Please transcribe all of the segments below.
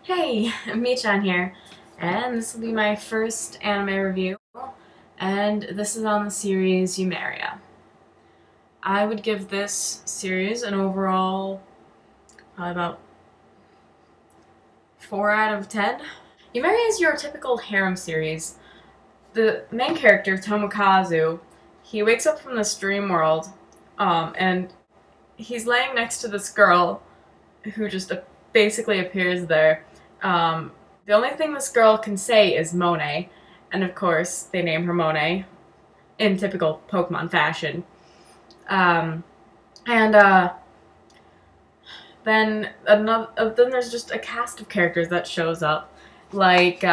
Hey, Michan here, and this will be my first anime review, and this is on the series Yumeria. I would give this series an overall, probably about 4 out of 10. Yumeria is your typical harem series. The main character, Tomokazu, he wakes up from this dream world, and he's laying next to this girl who just basically appears there. The only thing this girl can say is Monet, and of course they name her Monet in typical Pokemon fashion. Then there's just a cast of characters that shows up, like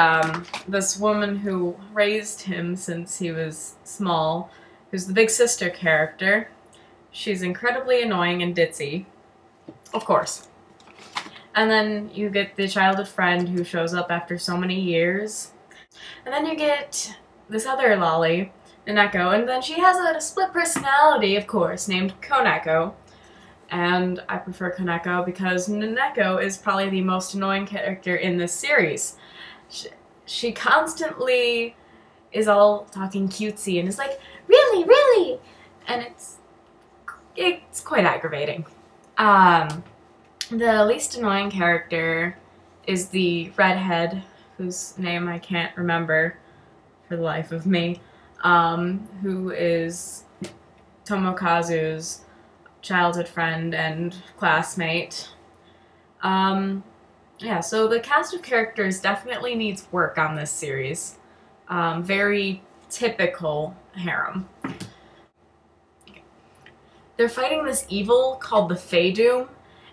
this woman who raised him since he was small, who's the big sister character. She's incredibly annoying and ditzy, of course. And then you get the childhood friend who shows up after so many years. And then you get this other lolly, Naneko, and then she has a split personality, of course, named Koneko. And I prefer Koneko because Naneko is probably the most annoying character in this series. She constantly is all talking cutesy and is like, really, really? And it's quite aggravating. The least annoying character is the redhead, whose name I can't remember for the life of me, who is Tomokazu's childhood friend and classmate. Yeah, so the cast of characters definitely needs work on this series. Very typical harem. They're fighting this evil called the Feydoom,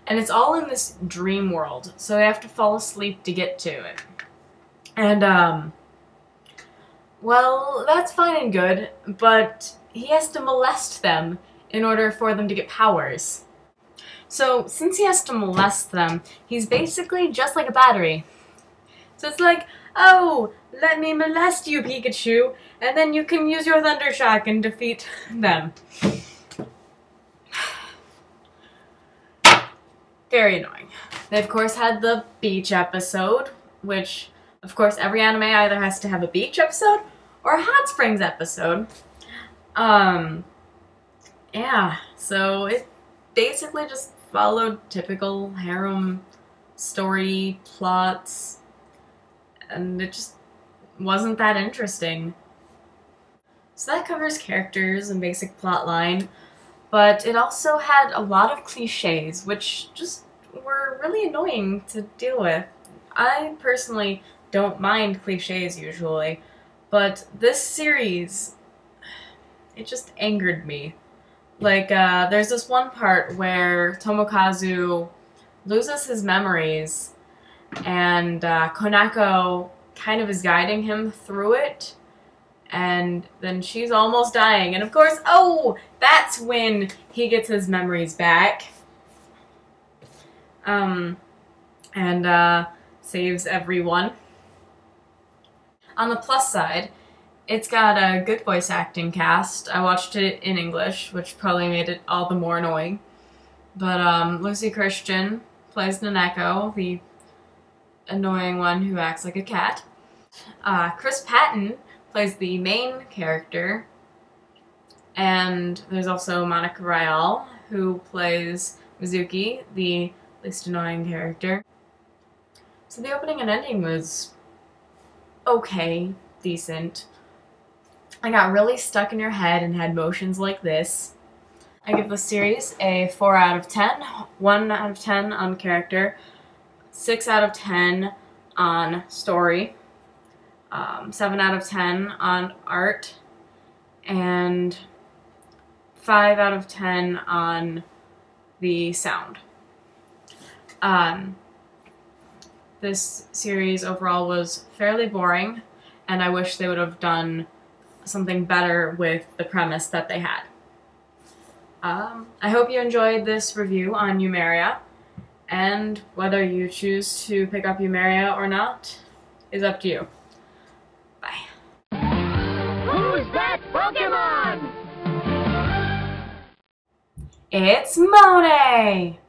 and it's all in this dream world, so they have to fall asleep to get to it. And, well, that's fine and good, but he has to molest them in order for them to get powers. So, since he has to molest them, he's basically just like a battery. So it's like, oh, let me molest you, Pikachu, and then you can use your Thunder Shock and defeat them. Very annoying. They of course had the beach episode, which of course every anime either has to have a beach episode or a hot springs episode. Yeah, so it basically just followed typical harem story plots, and it just wasn't that interesting. So that covers characters and basic plotline. But it also had a lot of cliches, which just were really annoying to deal with. I personally don't mind cliches usually, but this series, it just angered me. Like, there's this one part where Tomokazu loses his memories, and Koneko kind of is guiding him through it. And then she's almost dying, and of course, oh, that's when he gets his memories back. And saves everyone. On the plus side, it's got a good voice acting cast. I watched it in English, which probably made it all the more annoying. But Lucy Christian plays Naneko, the annoying one who acts like a cat. Chris Patton plays the main character, and there's also Monica Rial, who plays Mizuki, the least annoying character. So the opening and ending was okay, decent. I got really stuck in your head and had motions like this. I give the series a 4 out of 10, 1 out of 10 on character, 6 out of 10 on story, 7 out of 10 on art, and 5 out of 10 on the sound. This series overall was fairly boring, and I wish they would have done something better with the premise that they had. I hope you enjoyed this review on Yumeria, and whether you choose to pick up Yumeria or not is up to you. Who's that Pokemon? It's Monet!